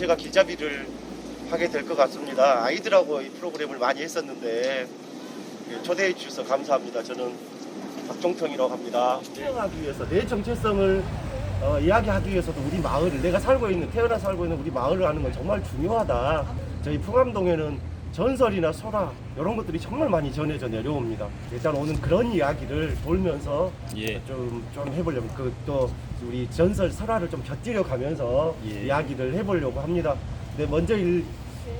제가 길잡이를 하게 될 것 같습니다. 아이들하고 이 프로그램을 많이 했었는데 초대해 주셔서 감사합니다. 저는 박종평이라고 합니다. 태어나기 위해서 내 정체성을 이야기하기 위해서도 우리 마을을 태어나 살고 있는 우리 마을을 아는 건 정말 중요하다. 저희 풍암동에는 전설이나 설화 이런 것들이 정말 많이 전해져 내려옵니다. 일단 오늘 그런 이야기를 돌면서 좀 해보려고 또 우리 전설 설화를 좀 곁들여 가면서 이야기를 해보려고 합니다. 근데 먼저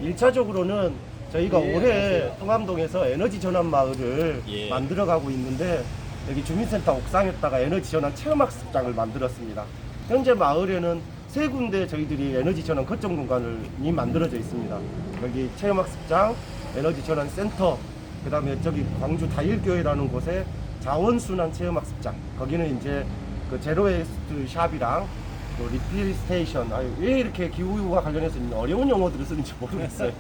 1차적으로는 저희가 올해 풍암동에서 에너지 전환 마을을 만들어가고 있는데 여기 주민센터 옥상에다가 에너지 전환 체험학습장을 만들었습니다. 현재 마을에는 3군데 저희들이 에너지 전환 거점 공간이 만들어져 있습니다. 여기 체험학습장, 에너지 전환 센터, 그 다음에 저기 광주 다일교회라는 곳에 자원순환 체험학습장, 거기는 이제 그 제로웨이스트 샵이랑 또 리필 스테이션, 왜 이렇게 기후와 관련해서 어려운 용어들을 쓰는지 모르겠어요.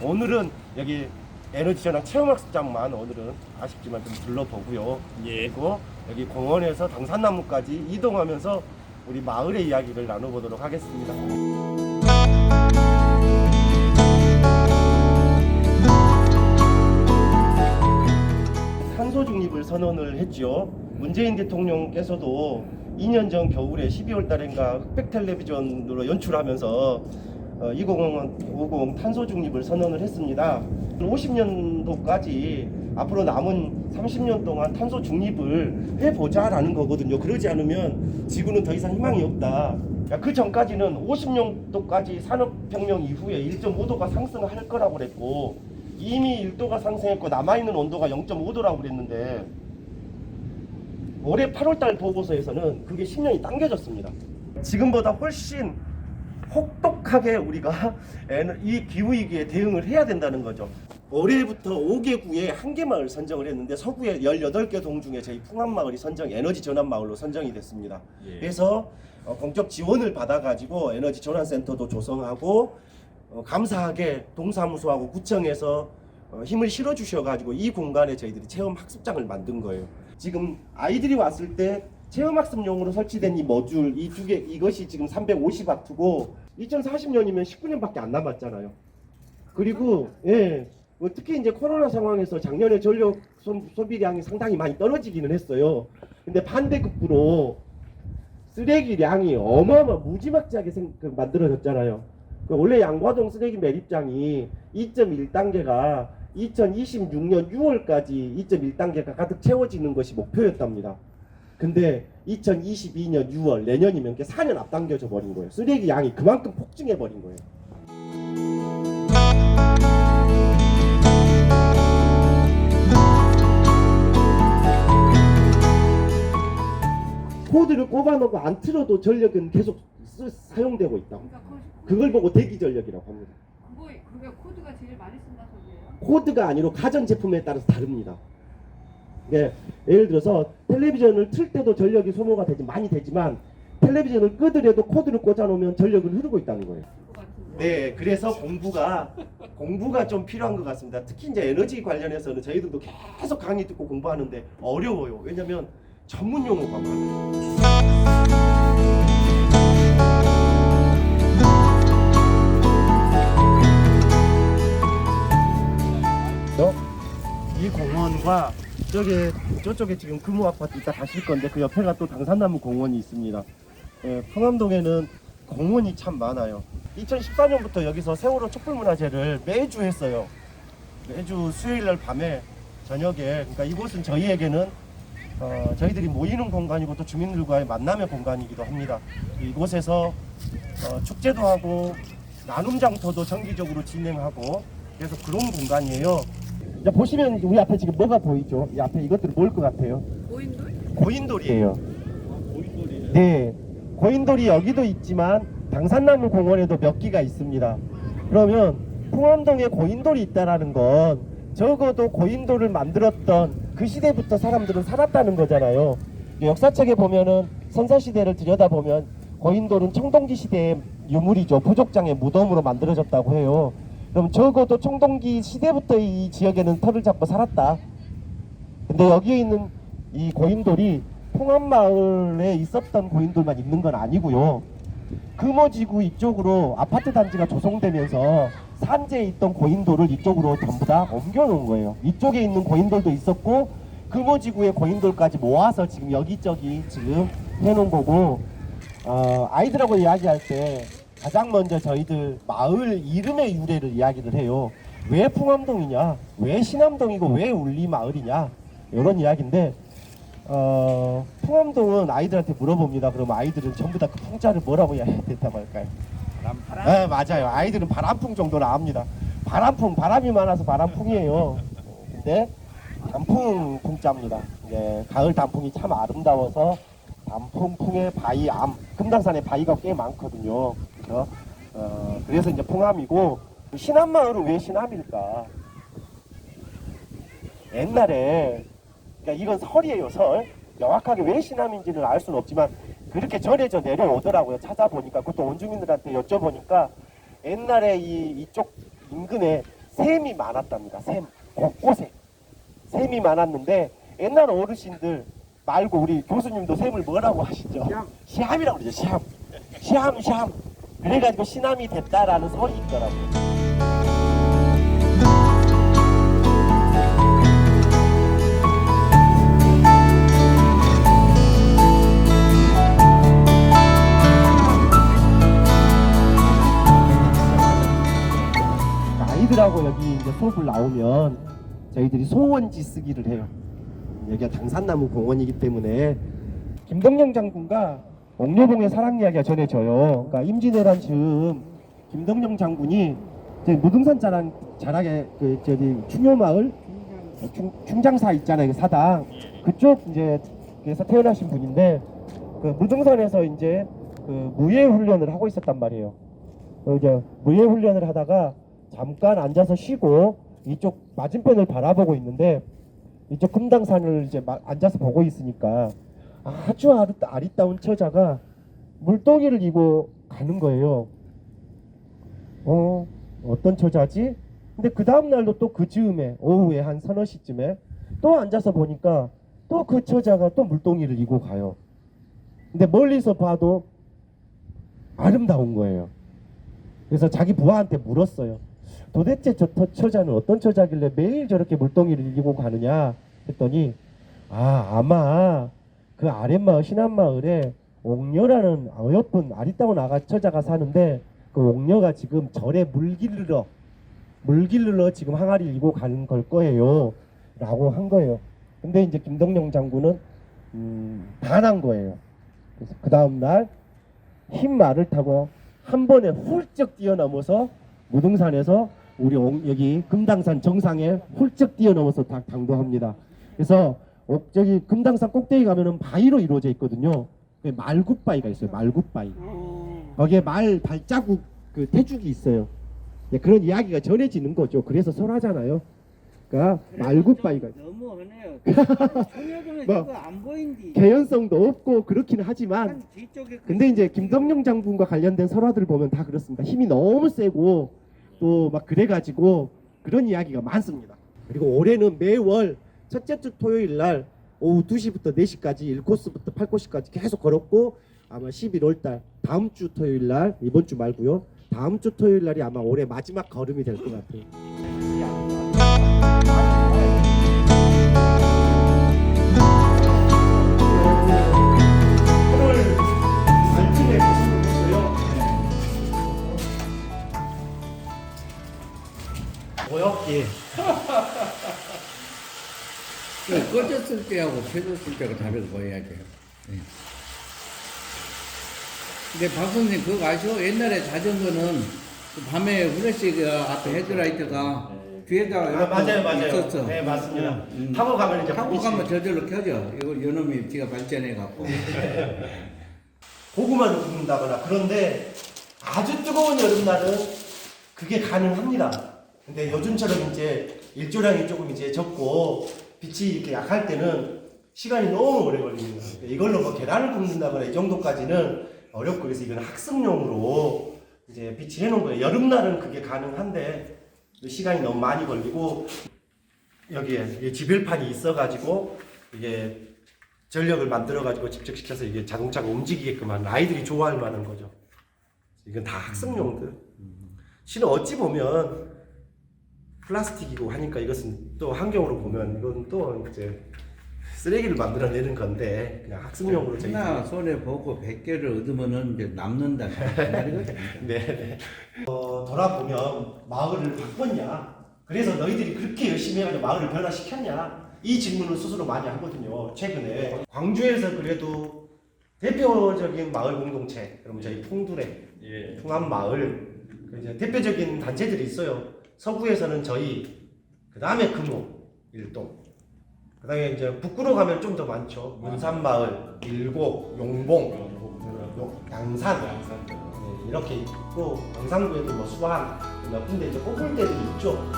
오늘은 여기 에너지 전환 체험학습장만 오늘은 아쉽지만 좀 둘러보고요. 그리고 여기 공원에서 당산나무까지 이동하면서 우리 마을의 이야기를 나눠보도록 하겠습니다. 탄소 중립을 선언을 했죠. 문재인 대통령께서도 2년 전 겨울에 12월 달인가 흑백 텔레비전으로 연출하면서 2050 탄소 중립을 선언을 했습니다. 50년도까지 앞으로 남은 30년 동안 탄소 중립을 해보자라는 거거든요. 그러지 않으면 지구는 더 이상 희망이 없다. 그 전까지는 50년도까지 산업혁명 이후에 1.5도가 상승할 거라고 그랬고 이미 1도가 상승했고 남아있는 온도가 0.5도라고 그랬는데 올해 8월달 보고서에서는 그게 10년이 당겨졌습니다. 지금보다 훨씬 혹독하게 우리가 이 기후위기에 대응을 해야 된다는 거죠. 올해부터 5개 구에 1개 마을 선정을 했는데 서구의 18개 동 중에 저희 풍암마을이 에너지 전환 마을로 선정이 됐습니다. 그래서 공적 지원을 받아가지고 에너지 전환 센터도 조성하고 감사하게 동사무소하고 구청에서 힘을 실어 주셔가지고 이 공간에 저희들이 체험 학습장을 만든 거예요. 지금 아이들이 왔을 때 체험학습용으로 설치된 이 모듈 이 두 개 이것이 지금 350와트고 2040년이면 19년밖에 안 남았잖아요. 그리고 특히 이제 코로나 상황에서 작년에 전력 소비량이 상당히 많이 떨어지기는 했어요. 근데 반대급부로 쓰레기량이 무지막지하게 만들어졌잖아요. 원래 양과동 쓰레기 매립장이 2.1단계가 2026년 6월까지 2.1단계가 가득 채워지는 것이 목표였답니다. 근데 2022년 6월 내년이면 4년 앞당겨져 버린 거예요. 쓰레기 양이 그만큼 폭증해 버린 거예요. 코드를 꼽아놓고 안 틀어도 전력은 계속 사용되고 있다. 그걸 보고 대기 전력이라고 합니다. 그게 코드가 제일 많이 쓴다 소리예요? 코드가 아니라 가전 제품에 따라서 다릅니다. 예를 들어서 텔레비전을 틀 때도 전력이 소모가 많이 되지만 텔레비전을 끄더라도 코드를 꽂아놓으면 전력은 흐르고 있다는 거예요. 네, 그래서 공부가 좀 필요한 것 같습니다. 특히 이제 에너지 관련해서는 저희들도 계속 강의 듣고 공부하는데 어려워요. 왜냐면 전문 용어가 많아요. 이 공원과 저쪽에 지금 금호 아파트 이따 가실 건데 그 옆에가 또 당산나무 공원이 있습니다. 풍암동에는 공원이 참 많아요. 2014년부터 여기서 세월호 촛불문화제를 매주 했어요. 매주 수요일날 밤에 저녁에. 그러니까 이곳은 저희에게는 저희들이 모이는 공간이고 또 주민들과의 만남의 공간이기도 합니다. 이곳에서 축제도 하고 나눔 장터도 정기적으로 진행하고 그래서 그런 공간이에요. 자, 보시면 우리 앞에 지금 뭐가 보이죠? 이 앞에 이것들이 뭘 것 같아요? 고인돌? 고인돌이에요. 고인돌이에요? 네, 고인돌이 여기도 있지만 당산나무 공원에도 몇 기가 있습니다. 그러면 풍암동에 고인돌이 있다라는 건 적어도 고인돌을 만들었던 그 시대부터 사람들은 살았다는 거잖아요. 역사책에 보면은 선사시대를 들여다보면 고인돌은 청동기 시대의 유물이죠. 부족장의 무덤으로 만들어졌다고 해요. 그럼 적어도 청동기 시대부터 이 지역에는 터를 잡고 살았다. 근데 여기에 있는 이 고인돌이 풍암마을에 있었던 고인돌만 있는 건 아니고요. 금호지구 이쪽으로 아파트 단지가 조성되면서 산지에 있던 고인돌을 이쪽으로 전부 다 옮겨놓은 거예요. 이쪽에 있는 고인돌도 있었고 금호지구의 고인돌까지 모아서 지금 여기저기 지금 해놓은 거고, 아이들하고 이야기할 때 가장 먼저 저희들 마을 이름의 유래를 이야기를 해요. 왜 풍암동이냐, 왜 신암동이고 왜 울리마을이냐, 이런 이야기인데, 풍암동은 아이들한테 물어봅니다. 그럼 아이들은 전부 다 그 풍자를 뭐라고 해야 된다고 할까요? 바람. 네, 맞아요. 아이들은 바람풍 정도는 압니다. 바람풍, 바람이 많아서 바람풍이에요. 근데 단풍 풍자입니다. 네, 가을 단풍이 참 아름다워서 단풍풍의 바위암, 금당산에 바위가 꽤 많거든요. 그래서 이제 풍암이고, 신암마을은 왜 신암일까? 옛날에, 그러니까 이건 설이에요, 설. 명확하게 왜 신암인지는 알 수는 없지만 그렇게 전해져 내려오더라고요. 찾아보니까, 그것도 원주민들한테 여쭤보니까 옛날에 이쪽 인근에 샘이 많았답니다. 샘, 곳곳에 샘이 많았는데 옛날 어르신들 말고 우리 교수님도 샘을 뭐라고 하시죠? 시암이라고 그러죠. 시암. 시암, 시암. 그래가지고 신암이 됐다라는 설이 있더라고요. 아이들하고 여기 이제 수업을 나오면 저희들이 소원지 쓰기를 해요. 여기가 당산나무 공원이기 때문에 김덕령 장군과 옥녀봉의 사랑 이야기가 전해져요. 그러니까 임진왜란 즈음 김덕령 장군이 이제 무등산 자락에 그 저기 충효마을 충장사 있잖아요, 그 사당 그쪽 이제 그래서 태어나신 분인데 그 무등산에서 이제 그 무예 훈련을 하고 있었단 말이에요. 이제 무예 훈련을 하다가 잠깐 앉아서 쉬고 이쪽 맞은편을 바라보고 있는데 이쪽 금당산을 이제 앉아서 보고 있으니까 아주 아리따운 처자가 물동이를 이고 가는 거예요. 어떤 처자지? 근데 그 다음날도 또 그 즈음에 오후에 한 서너 시쯤에 또 앉아서 보니까 또 그 처자가 또 물동이를 이고 가요. 근데 멀리서 봐도 아름다운 거예요. 그래서 자기 부하한테 물었어요. 도대체 저 처자는 어떤 처자길래 매일 저렇게 물동이를 이고 가느냐 했더니 아마 그 아랫마을 신암마을에 옥녀라는 어여쁜 아리따운 처자가 사는데 그 옥녀가 지금 절에 물 길르러 지금 항아리를 이고 가는 걸 거예요 라고 한 거예요. 근데 이제 김덕령 장군은 반한 거예요. 그래서 그 다음날 흰 말을 타고 한 번에 훌쩍 뛰어넘어서 무등산에서 우리 여기 금당산 정상에 훌쩍 뛰어넘어서 당도합니다. 그래서 저기 금당산 꼭대기 가면은 바위로 이루어져 있거든요. 말굿바위가 있어요. 말굿바위. 거기에 말 발자국 그 태죽이 있어요. 그런 이야기가 전해지는 거죠. 그래서 설하잖아요. 그러니까 말굿바위가 너무 흔해요. 소녀들은 뭐, 그거 안 보인디. 개연성도 없고 그렇기는 하지만 한 뒤쪽에 근데 이제 김덕령 장군과 관련된 설화들을 보면 다 그렇습니다. 힘이 너무 세고 또 막 그래가지고 그런 이야기가 많습니다. 그리고 올해는 매월 첫째 주 토요일 날 오후 2시부터 4시까지 1코스부터 8코스까지 계속 걸었고 아마 11월 달 다음 주 토요일 날 이번 주 말고요. 다음 주 토요일 날이 아마 올해 마지막 걸음이 될 것 같아요. 오늘 아침에 보셨어요? 뭐요? 예. 꺼졌을 때하고 펴졌을 때가 다르게 보여야죠. 네. 근데 박 선생님 그거 아시죠? 옛날에 자전거는 그 밤에 후레쉬 그 앞에 헤드라이트가 뒤에다가 맞아요. 있었어. 네, 맞습니다. 타고 가면 이제 타고 가면 저절로 켜져. 이걸 요놈이 지가 발전해 갖고. 고구마를 굽는다거나 그런데 아주 뜨거운 여름날은 그게 가능합니다. 근데 요즘처럼 이제 일조량이 조금 이제 적고 빛이 이렇게 약할 때는 시간이 너무 오래 걸립니다. 이걸로 뭐 계란을 굽는다거나 이 정도까지는 어렵고 그래서 이건 학습용으로 이제 비치해 놓은 거예요. 여름날은 그게 가능한데 시간이 너무 많이 걸리고 여기에 지별판이 있어가지고 이게 전력을 만들어가지고 집적시켜서 이게 자동차가 움직이게끔 하는 아이들이 좋아할 만한 거죠. 이건 다 학습용들. 실은 어찌 보면 플라스틱이고 하니까 이것은 또 환경으로 보면 이건 또 이제 쓰레기를 만들어내는 건데 그냥 학습용으로 저희 하나 손에 보고 100개를 얻으면은 이제 남는다 그 말이거든요. 네. 돌아보면 마을을 바꿨냐? 그래서 너희들이 그렇게 열심히 해가지고 마을을 변화시켰냐? 이 질문을 스스로 많이 하거든요. 최근에 광주에서 그래도 대표적인 마을 공동체, 그럼 저희 풍두레, 풍암마을 이제 대표적인 단체들이 있어요. 서구에서는 저희, 그 다음에 금호, 일동, 그 다음에 이제 북구로 가면 좀 더 많죠. 문산마을, 일곡, 용봉, 양산, 네, 이렇게 있고 광산구에도 뭐 수한 몇 군데 이제 꼽을 때도 있죠.